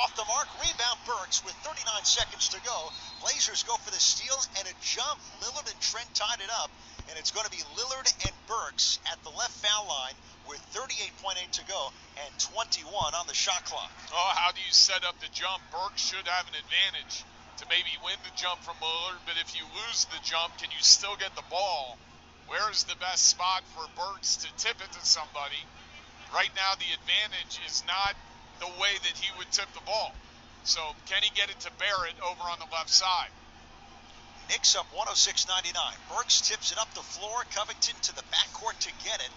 off the mark. Rebound Burks with 39 seconds to go. Blazers go for the steal and a jump. Lillard and Trent tied it up, and it's going to be Lillard and Burks at the left foul line with 38.8 to go and 21 on the shot clock. Oh, how do you set up the jump? Burks should have an advantage to maybe win the jump from Lillard, but if you lose the jump, can you still get the ball? Where is the best spot for Burks to tip it to somebody? Right now, the advantage is not the way that he would tip the ball. So can he get it to Barrett over on the left side? Knicks up 106-99. Burks tips it up the floor. Covington to the backcourt to get it.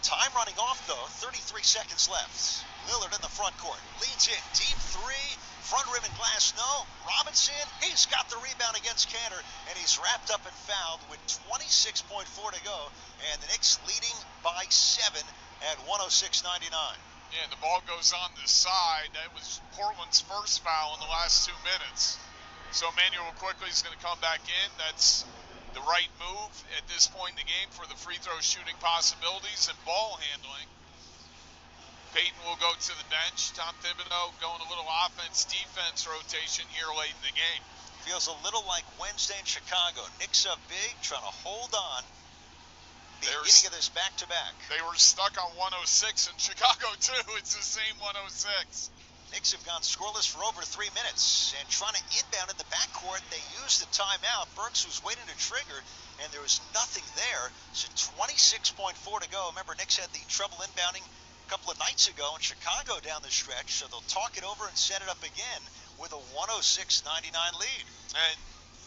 Time running off, though. 33 seconds left. Lillard in the front court. Leads in. Deep three. Front rim and glass, no. Robinson, he's got the rebound against Cantor, and he's wrapped up and fouled with 26.4 to go. And the Knicks leading by 7 at 106-99. Yeah, and the ball goes on the side. That was Portland's first foul in the last 2 minutes. So Emmanuel quickly is going to come back in. That's the right move at this point in the game for the free throw shooting possibilities and ball handling. Payton will go to the bench. Tom Thibodeau going a little offense-defense rotation here late in the game. Feels a little like Wednesday in Chicago. Knicks up big, trying to hold on. Beginning of this back-to-back. They were stuck on 106 in Chicago, too. It's the same 106. Knicks have gone scoreless for over 3 minutes, and trying to inbound in the backcourt, they used the timeout. Burks was waiting to trigger, and there was nothing there. So 26.4 to go. Remember, Knicks had the trouble inbounding a couple of nights ago in Chicago down the stretch, so they'll talk it over and set it up again with a 106-99 lead. And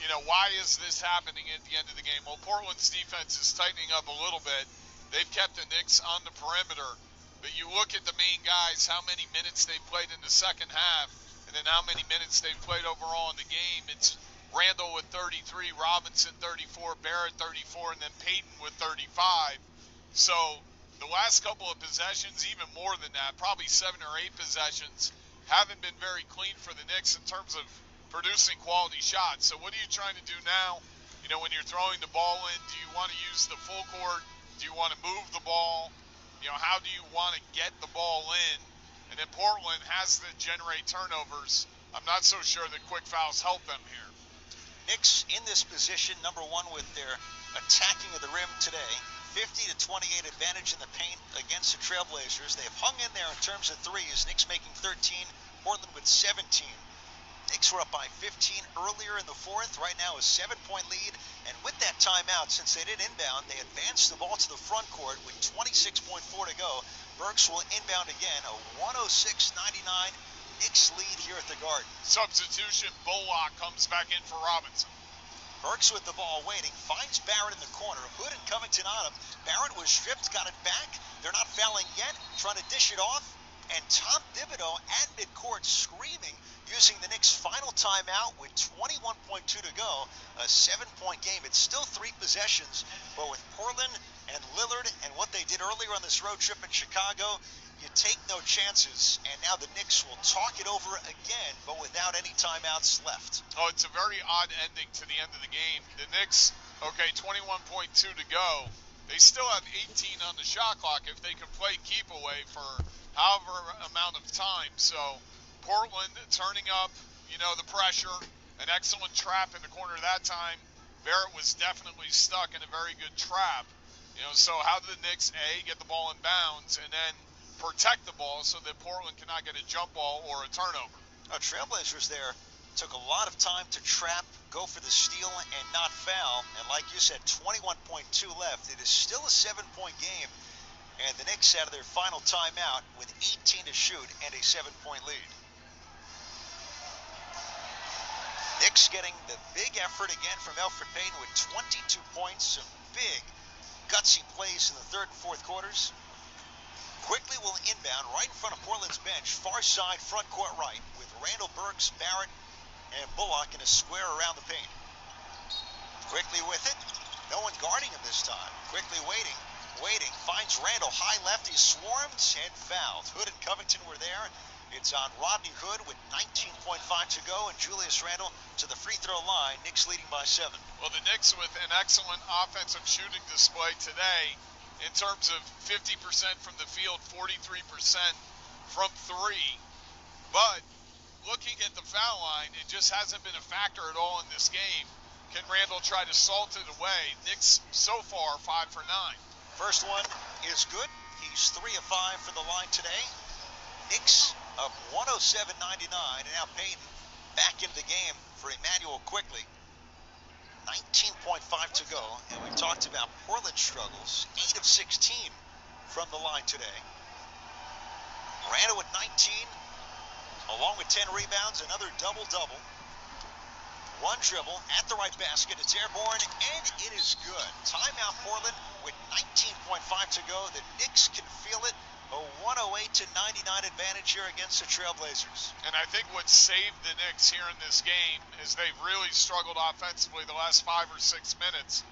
you know, why is this happening at the end of the game? Well, Portland's defense is tightening up a little bit. They've kept the Knicks on the perimeter. But you look at the main guys, how many minutes they've played in the second half, and then how many minutes they've played overall in the game. It's Randall with 33, Robinson 34, Barrett 34, and then Payton with 35. So the last couple of possessions, even more than that, probably 7 or 8 possessions, haven't been very clean for the Knicks in terms of producing quality shots. So what are you trying to do now? You know, when you're throwing the ball in, do you want to use the full court? Do you want to move the ball? You know, how do you want to get the ball in? And then Portland has to generate turnovers. I'm not so sure that quick fouls help them here. Knicks in this position, number one with their attacking of the rim today. 50-28 advantage in the paint against the Trailblazers. They've hung in there in terms of threes. Knicks making 13, Portland with 17. Knicks were up by 15 earlier in the fourth. Right now a 7-point lead. And with that timeout, since they didn't inbound, they advanced the ball to the front court with 26.4 to go. Burks will inbound again. A 106-99 Knicks lead here at the Garden. Substitution, Bullock comes back in for Robinson. Burks with the ball waiting, finds Barrett in the corner. Hood and Covington on him. Barrett was stripped, got it back. They're not fouling yet, trying to dish it off. And Tom Thibodeau at midcourt screaming, using the Knicks' final timeout with 21.2 to go. A 7-point game. It's still 3 possessions, but with Portland and Lillard and what they did earlier on this road trip in Chicago, you take no chances. And now the Knicks will talk it over again, but without any timeouts left. Oh, it's a very odd ending to the end of the game. The Knicks, okay, 21.2 to go. They still have 18 on the shot clock if they can play keep away for however amount of time. So Portland turning up, you know, the pressure, an excellent trap in the corner that time. Barrett was definitely stuck in a very good trap. You know, so how did the Knicks, A, get the ball in bounds and then protect the ball so that Portland cannot get a jump ball or a turnover? Trailblazers there took a lot of time to trap, go for the steal, and not foul. And like you said, 21.2 left. It is still a 7-point game. And the Knicks out of their final timeout with 18 to shoot and a 7-point lead. Knicks getting the big effort again from Elfrid Payton with 22 points. Some big, gutsy plays in the third and fourth quarters. Quickly will inbound right in front of Portland's bench, far side, front court right, with Randall, Burks, Barrett, and Bullock in a square around the paint. Quickly with it. No one guarding him this time. Quickly waiting, finds Randall, high left, he swarmed and fouled. Hood and Covington were there. It's on Rodney Hood with 19.5 to go, and Julius Randle to the free throw line. Knicks leading by 7. Well, the Knicks with an excellent offensive shooting display today in terms of 50% from the field, 43% from 3. But looking at the foul line, it just hasn't been a factor at all in this game. Can Randall try to salt it away? Knicks so far 5 for 9. First one is good. He's 3 of 5 for the line today. Knicks up 107-99, and now Payton back into the game for Emmanuel quickly. 19.5 to go, and we talked about Portland's struggles. 8 of 16 from the line today. Randall with 19, along with 10 rebounds, another double-double. One dribble at the right basket. It's airborne, and it is good. Timeout Portland with 19.5 to go. The Knicks can feel it. A 108-99 advantage here against the Trailblazers. And I think what saved the Knicks here in this game is they've really struggled offensively the last 5 or 6 minutes.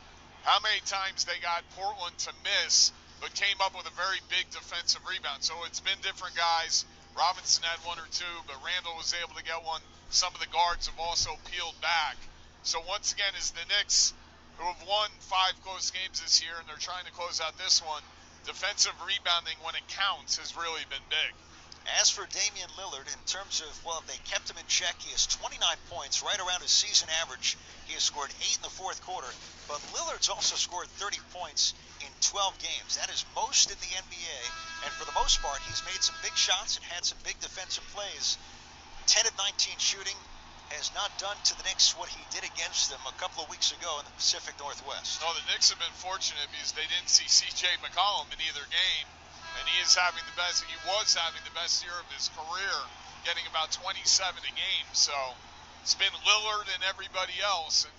How many times they got Portland to miss, but came up with a very big defensive rebound. So it's been different guys. Robinson had 1 or 2, but Randall was able to get one. Some of the guards have also peeled back. So once again, as the Knicks, who have won 5 close games this year, and they're trying to close out this one, defensive rebounding when it counts has really been big. As for Damian Lillard, in terms of, well, they kept him in check. He has 29 points, right around his season average. He has scored 8 in the fourth quarter, but Lillard's also scored 30 points in 12 games. That is most in the NBA, and for the most part, he's made some big shots and had some big defensive plays. 10 of 19 shooting has not done to the Knicks what he did against them a couple of weeks ago in the Pacific Northwest. No, the Knicks have been fortunate because they didn't see C.J. McCollum in either game, and he was having the best year of his career, getting about 27 a game. So it's been Lillard and everybody else, and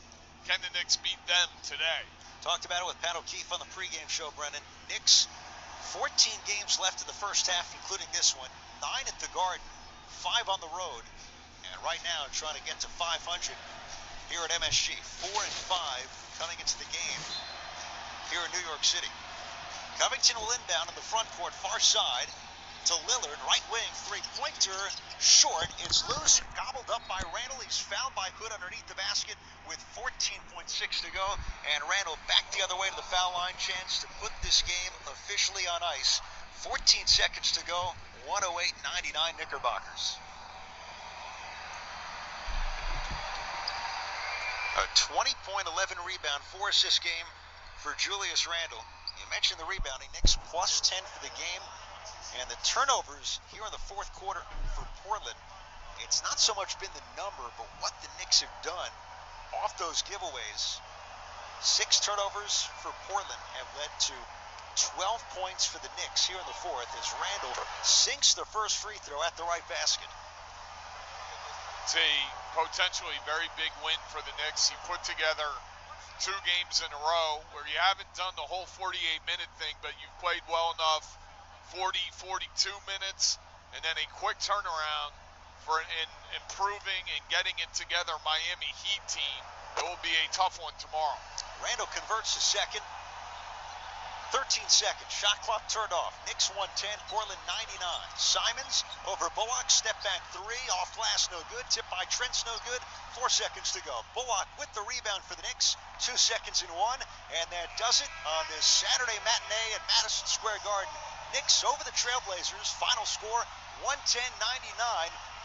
can the Knicks beat them today? Talked about it with Pat O'Keefe on the pregame show, Brennan. Knicks, 14 games left in the first half, including this one. 9 at the Garden, 5 on the road. And right now, trying to get to 500 here at MSG. 4 and 5 coming into the game here in New York City. Covington will inbound in the front court, far side to Lillard, right wing, three-pointer, short. It's loose, gobbled up by Randall. He's fouled by Hood underneath the basket with 14.6 to go. And Randall back the other way to the foul line. Chance to put this game officially on ice. 14 seconds to go. 108-99 Knickerbockers. A 20-point, 11 rebound, 4 assist game for Julius Randle. You mentioned the rebounding. Knicks plus 10 for the game. And the turnovers here in the fourth quarter for Portland, it's not so much been the number, but what the Knicks have done off those giveaways. 6 turnovers for Portland have led to 12 points for the Knicks here in the fourth as Randle sinks the first free throw at the right basket. It's a potentially very big win for the Knicks. You put together 2 games in a row where you haven't done the whole 48-minute thing, but you've played well enough, 40, 42 minutes, and then a quick turnaround for improving and getting it together Miami Heat team. It will be a tough one tomorrow. Randle converts the second. 13 seconds. Shot clock turned off. Knicks 110, Portland 99. Simons over Bullock. Step back 3. Off glass, no good. Tip by Trent's no good. 4 seconds to go. Bullock with the rebound for the Knicks. 2 seconds in 1. And that does it on this Saturday matinee at Madison Square Garden. Knicks over the Trailblazers. Final score 110-99.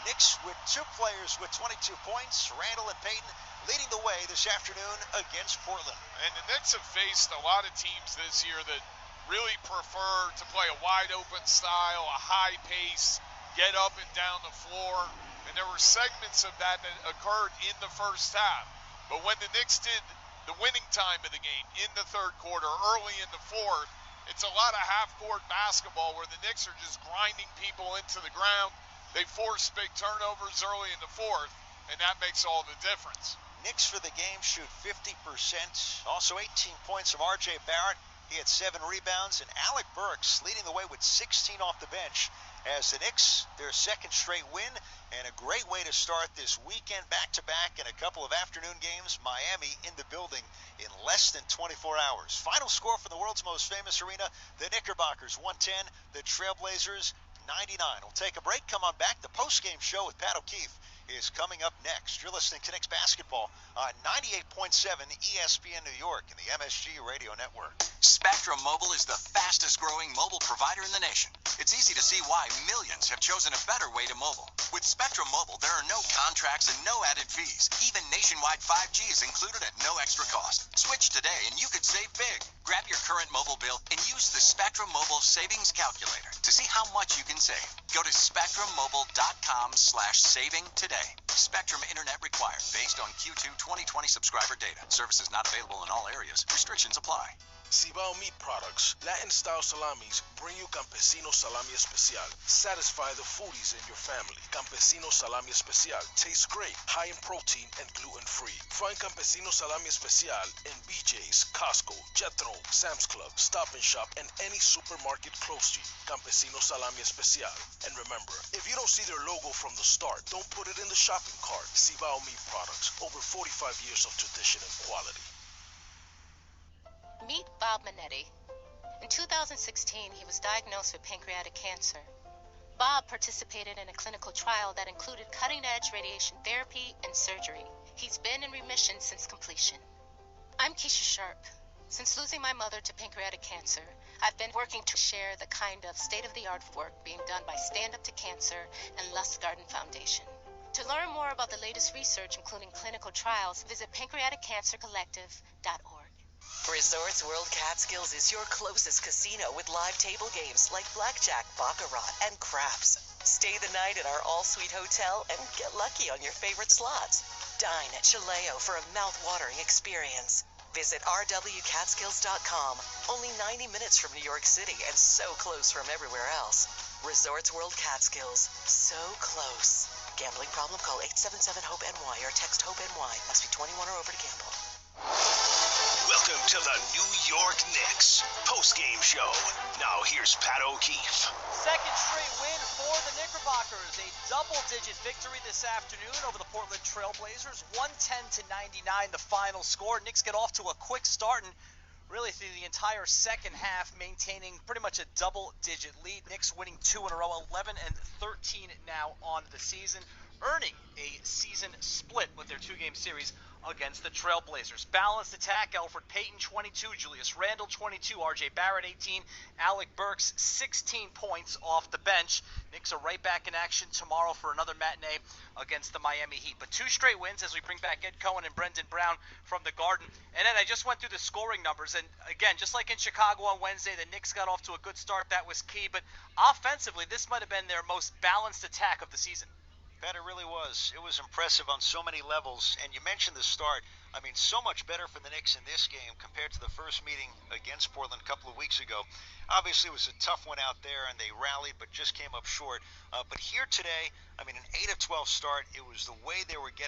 Knicks with 2 players with 22 points. Randle and Payton leading the way this afternoon against Portland. And the Knicks have faced a lot of teams this year that really prefer to play a wide-open style, a high pace, get up and down the floor. And there were segments of that occurred in the first half. But when the Knicks did the winning time of the game in the third quarter, early in the fourth, it's a lot of half-court basketball where the Knicks are just grinding people into the ground. They force big turnovers early in the fourth, and that makes all the difference. Knicks for the game shoot 50%. Also 18 points from R.J. Barrett. He had 7 rebounds. And Alec Burks leading the way with 16 off the bench as the Knicks, their second straight win. And a great way to start this weekend back-to-back and a couple of afternoon games. Miami in the building in less than 24 hours. Final score for the world's most famous arena. The Knickerbockers 110. The Trailblazers 99. We'll take a break. Come on back. The post-game show with Pat O'Keefe is coming up next. You're listening to Knicks basketball on 98.7 ESPN New York and the MSG Radio Network. Spectrum Mobile is the fastest growing mobile provider in the nation. It's easy to see why millions have chosen a better way to mobile. With Spectrum Mobile, there are no contracts and no added fees. Even nationwide 5G is included at no extra cost. Switch today and you could save big. Grab your current mobile bill and use the Spectrum Mobile Savings Calculator to see how much you can save. Go to spectrummobile.com/saving today. Spectrum Internet required based on Q2 2020 subscriber data. Services not available in all areas. Restrictions apply. Cibao Meat Products, Latin-style salamis bring you Campesino Salami Especial. Satisfy the foodies in your family. Campesino Salami Especial tastes great, high in protein and gluten-free. Find Campesino Salami Especial in BJ's, Costco, Jethro, Sam's Club, Stop and Shop, and any supermarket close to you. Campesino Salami Especial. And remember, if you don't see their logo from the start, don't put it in the shopping cart. Cibao Meat Products, over 45 years of tradition and quality. Meet Bob Minetti. In 2016, he was diagnosed with pancreatic cancer. Bob participated in a clinical trial that included cutting-edge radiation therapy and surgery. He's been in remission since completion. I'm Keisha Sharp. Since losing my mother to pancreatic cancer, I've been working to share the kind of state-of-the-art work being done by Stand Up to Cancer and Lust Garden Foundation. To learn more about the latest research, including clinical trials, visit pancreaticcancercollective.org. Resorts World Catskills is your closest casino with live table games like blackjack, baccarat, and craps. Stay the night at our all-suite hotel and get lucky on your favorite slots. Dine at Chileo for a mouth-watering experience. Visit rwcatskills.com. Only 90 minutes from New York City and so close from everywhere else. Resorts World Catskills. So close. Gambling problem? Call 877-HOPE-NY or text HOPE-NY. Must be 21 or over to gamble. Welcome to the New York Knicks post-game show. Now here's Pat O'Keefe. Second straight win for the Knickerbockers. A double-digit victory this afternoon over the Portland Trailblazers. 110-99 the final score. Knicks get off to a quick start and really through the entire second half maintaining pretty much a double-digit lead. Knicks winning 2 in a row, 11-13 now on the season, earning a season split with their two-game series against the Trailblazers. Balanced attack, Elfrid Payton 22, Julius Randle 22, RJ Barrett 18, Alec Burks 16 points off the bench. Knicks are right back in action tomorrow for another matinee against the Miami Heat. But 2 straight wins as we bring back Ed Cohen and Brendan Brown from the Garden. And Ed, I just went through the scoring numbers, and again, just like in Chicago on Wednesday, the Knicks got off to a good start. That was key. But offensively, this might have been their most balanced attack of the season. Pat, it really was. It was impressive on so many levels. And you mentioned the start. I mean, so much better for the Knicks in this game compared to the first meeting against Portland a couple of weeks ago. Obviously, it was a tough one out there, and they rallied but just came up short. But here today, I mean, an 8 of 12 start. It was the way they were getting